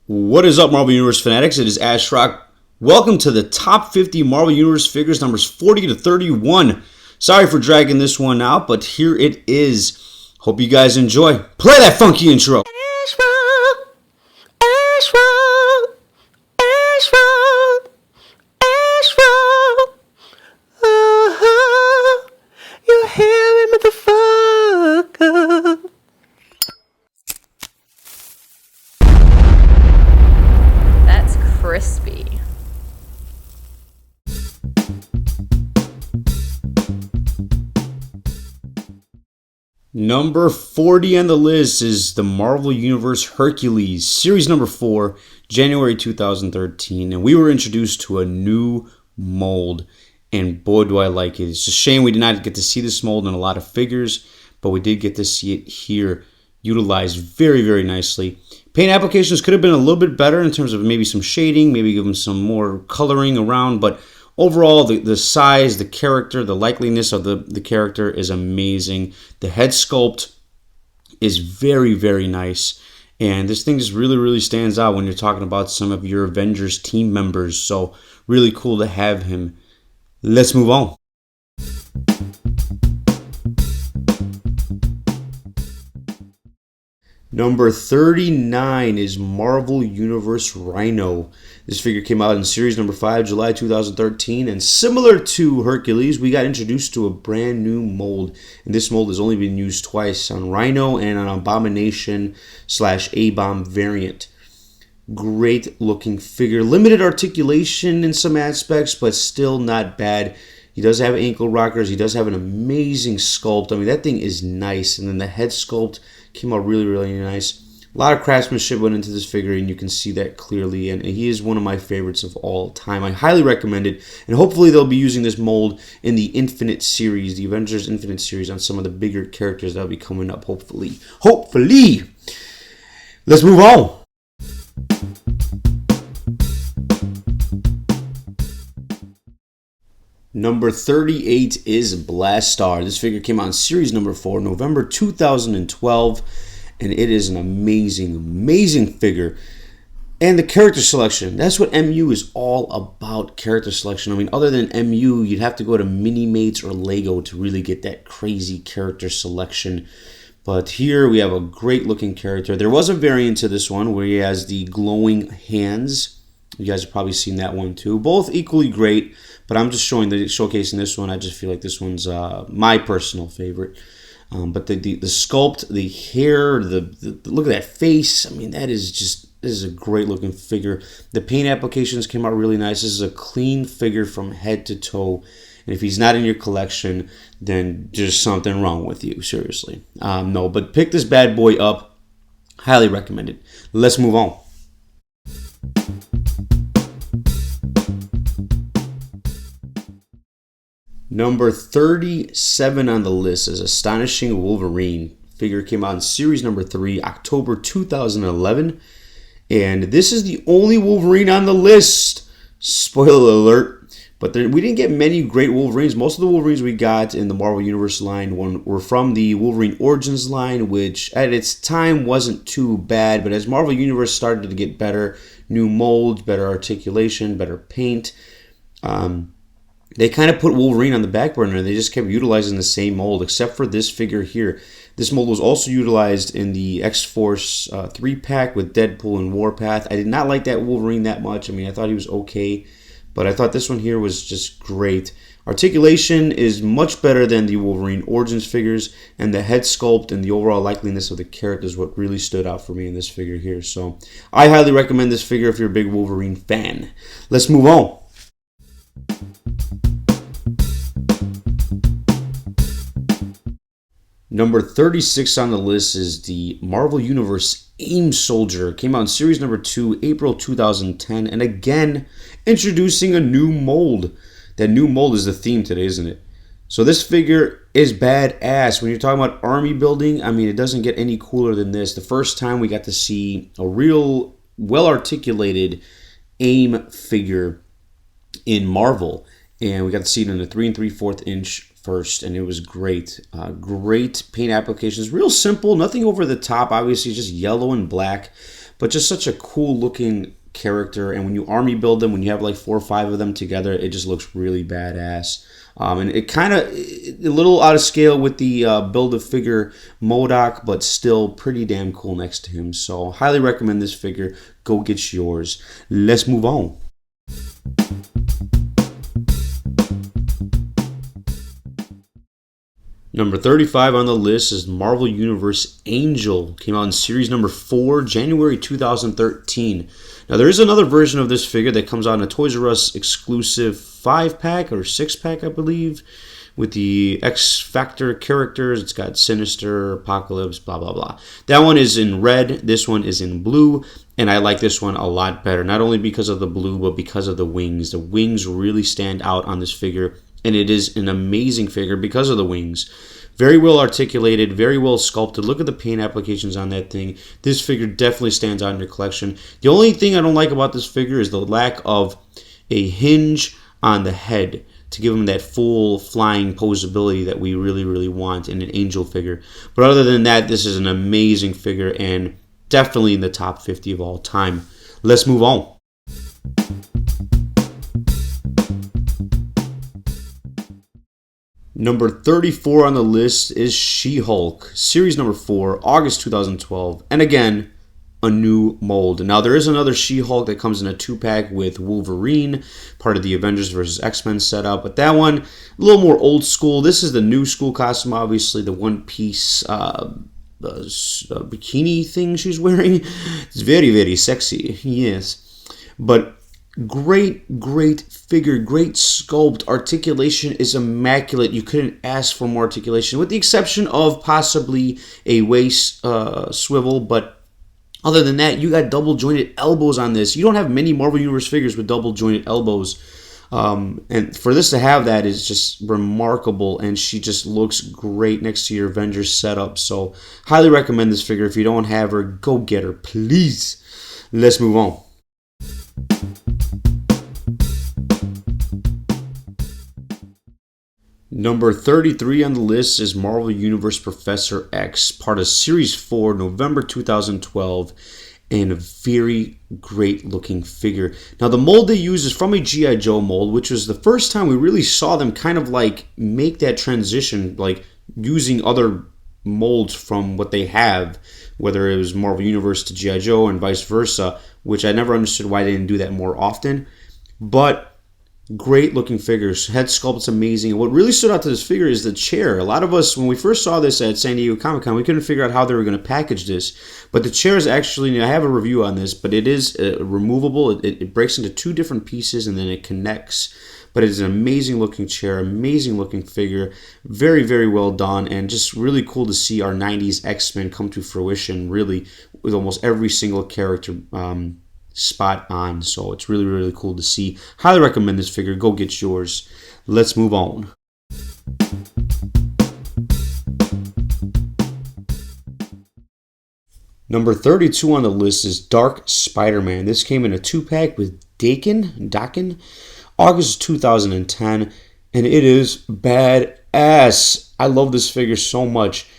What is up, Marvel Universe fanatics? It is Ashrock. Welcome to the top 50 Marvel Universe figures, numbers 40 to 31. Sorry for dragging this one out, but here it is. Hope you guys enjoy. Play that funky intro. Ashrock, Ashrock, Ashrock, Ashrock. You hear me, motherfucker? That's crispy. Number 40 on the list is the Marvel Universe Hercules, series number 4, January 2013. And we were introduced to a new mold. And boy, do I like it. It's a shame we did not get to see this mold in a lot of figures, but we did get to see it here utilized very, very nicely. Paint applications could have been a little bit better in terms of maybe some shading, maybe give them some more coloring around, but overall, the size, the character, the likeliness of the character is amazing. The head sculpt is very, very nice. And this thing just really, really stands out when you're talking about some of your Avengers team members. So really cool to have him. Let's move on. Number 39 is Marvel Universe Rhino. This figure came out in series number 5, July 2013. And similar to Hercules, we got introduced to a brand new mold. And this mold has only been used twice on Rhino and on Abomination/A-Bomb variant. Great looking figure. Limited articulation in some aspects, but still not bad. He does have ankle rockers. He does have an amazing sculpt. I mean, that thing is nice. And then the head sculpt came out really, really nice. A lot of craftsmanship went into this figure, and you can see that clearly. And he is one of my favorites of all time. I highly recommend it. And hopefully they'll be using this mold in the Infinite series, the Avengers Infinite series, on some of the bigger characters that will be coming up, hopefully. Hopefully! Let's move on. Number 38 is Blastaar. This figure came out in series number 4, November 2012, and it is an amazing, amazing figure. And the character selection, that's what MU is all about, character selection. I mean, other than MU, you'd have to go to Mini-Mates or Lego to really get that crazy character selection. But here we have a great looking character. There was a variant to this one where he has the glowing hands. You guys have probably seen that one too. Both equally great, but I'm just showcasing this one. I just feel like this one's my personal favorite. But the sculpt, the hair, the look at that face. I mean, this is a great looking figure. The paint applications came out really nice. This is a clean figure from head to toe. And if he's not in your collection, then there's something wrong with you, seriously. No, but pick this bad boy up. Highly recommend it. Let's move on. Number 37 on the list is Astonishing Wolverine. Figure came out in series number 3, October 2011. And this is the only Wolverine on the list. Spoiler alert. But we didn't get many great Wolverines. Most of the Wolverines we got in the Marvel Universe line were from the Wolverine Origins line, which at its time wasn't too bad. But as Marvel Universe started to get better, new molds, better articulation, better paint, they kind of put Wolverine on the back burner. They just kept utilizing the same mold, except for this figure here. This mold was also utilized in the X-Force 3-pack with Deadpool and Warpath. I did not like that Wolverine that much. I mean, I thought he was okay, but I thought this one here was just great. Articulation is much better than the Wolverine Origins figures, and the head sculpt and the overall likeliness of the character is what really stood out for me in this figure here. So I highly recommend this figure if you're a big Wolverine fan. Let's move on. Number 36 on the list is the Marvel Universe AIM Soldier. Came out in series number 2, April 2010. And again, introducing a new mold. That new mold is the theme today, isn't it? So this figure is badass. When you're talking about army building, I mean, it doesn't get any cooler than this. The first time we got to see a real well-articulated AIM figure in Marvel. And we got to see it in a 3 3/4 inch first, and it was great. Great paint applications, real simple, nothing over the top. Obviously, just yellow and black, but just such a cool looking character. And when you army build them, when you have like 4 or 5 of them together, it just looks really badass. And it kind of a little out of scale with the Build-A-Figure MODOK, but still pretty damn cool next to him. So highly recommend this figure. Go get yours. Let's move on. Number 35 on the list is Marvel Universe Angel. Came out in series number 4, January 2013. Now, there is another version of this figure that comes out in a Toys R Us exclusive 5-pack or 6-pack, I believe, with the X Factor characters. It's got Sinister, Apocalypse, blah, blah, blah. That one is in red. This one is in blue. And I like this one a lot better, not only because of the blue, but because of the wings. The wings really stand out on this figure. And it is an amazing figure because of the wings. Very well articulated, very well sculpted. Look at the paint applications on that thing. This figure definitely stands out in your collection. The only thing I don't like about this figure is the lack of a hinge on the head to give him that full flying posability that we really, really want in an Angel figure. But other than that, this is an amazing figure and definitely in the top 50 of all time. Let's move on. Number 34 on the list is She-Hulk, series number 4, August 2012. And again, a new mold. Now, there is another She-Hulk that comes in a 2-pack with Wolverine, part of the Avengers vs. X-Men setup. But that one, a little more old school. This is the new school costume, obviously, the one-piece bikini thing she's wearing. It's very, very sexy, yes. But great figure, great sculpt. Articulation is immaculate. You couldn't ask for more articulation, with the exception of possibly a waist swivel. But other than that, you got double jointed elbows on this. You don't have many Marvel Universe figures with double jointed elbows. And for this to have that is just remarkable, and she just looks great next to your Avengers setup. So highly recommend this figure. If you don't have her, go get her, please. Let's move on. Number 33 on the list is Marvel Universe Professor X, part of Series 4, November 2012, and a very great looking figure. Now, the mold they use is from a G.I. Joe mold, which was the first time we really saw them kind of like make that transition, like using other molds from what they have, whether it was Marvel Universe to G.I. Joe and vice versa, which I never understood why they didn't do that more often. But great looking figures. Head sculpt's amazing. And what really stood out to this figure is the chair. A lot of us, when we first saw this at San Diego Comic-Con, we couldn't figure out how they were going to package this. But the chair is actually, I have a review on this, but it is removable. It breaks into 2 different pieces and then it connects. But it is an amazing looking chair, amazing looking figure. Very, very well done. And just really cool to see our 90s X-Men come to fruition, really, with almost every single character spot on. So it's really, really cool to see. Highly recommend this figure. Go get yours. Let's move on. Number 32 on the list is Dark Spider-Man. This came in a 2-pack with Dakon, August 2010, and it is badass. I love this figure so much.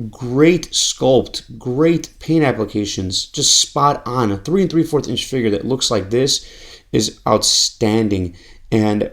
Great sculpt, great paint applications, just spot on. A 3 3/4 inch figure that looks like this is outstanding. And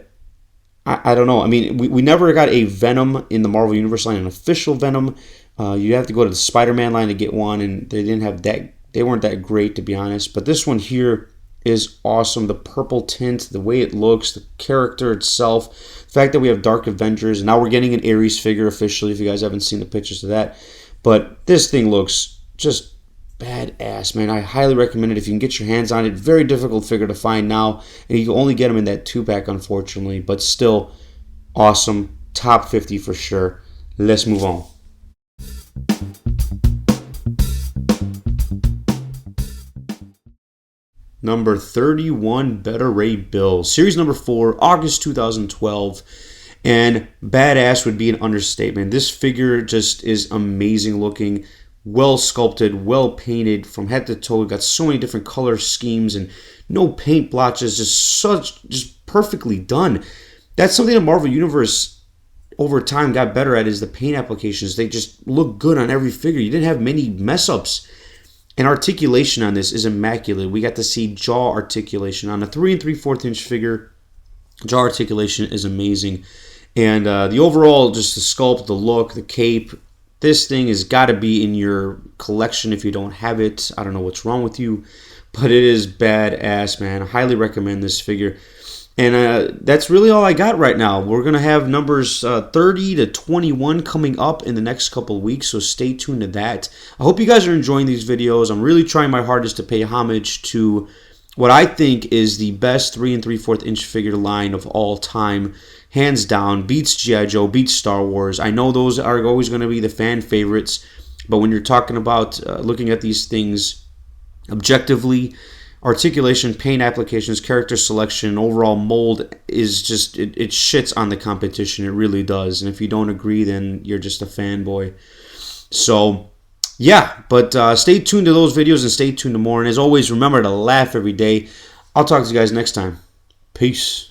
I don't know. I mean, we never got a Venom in the Marvel Universe line, an official Venom. You have to go to the Spider-Man line to get one, and they didn't have that. They weren't that great, to be honest. But this one here is awesome. The purple tint, the way it looks, the character itself, the fact that we have Dark Avengers, and now we're getting an Ares figure officially, if you guys haven't seen the pictures of that. But this thing looks just badass, man. I highly recommend it if you can get your hands on it. Very difficult figure to find now, and you can only get them in that 2-pack, unfortunately, but still awesome. Top 50 for sure. Let's move on. Number 31, Beta Ray Bill. Series number 4, August 2012. And badass would be an understatement. This figure just is amazing looking. Well sculpted, well painted from head to toe. We've got so many different color schemes and no paint blotches. Just perfectly done. That's something the Marvel Universe over time got better at, is the paint applications. They just look good on every figure. You didn't have many mess ups. And articulation on this is immaculate. We got to see jaw articulation on a 3 3/4 inch figure. Jaw articulation is amazing. And the overall, just the sculpt, the look, the cape, this thing has got to be in your collection if you don't have it. I don't know what's wrong with you, but it is badass, man. I highly recommend this figure. And that's really all I got right now. We're going to have numbers 30 to 21 coming up in the next couple of weeks, so stay tuned to that. I hope you guys are enjoying these videos. I'm really trying my hardest to pay homage to what I think is the best 3 3/4 inch figure line of all time. Hands down, beats G.I. Joe, beats Star Wars. I know those are always going to be the fan favorites, but when you're talking about looking at these things objectively, articulation, paint applications, character selection, overall mold is just, it shits on the competition. It really does. And if you don't agree, then you're just a fanboy. So, yeah, but stay tuned to those videos and stay tuned to more. And as always, remember to laugh every day. I'll talk to you guys next time. Peace.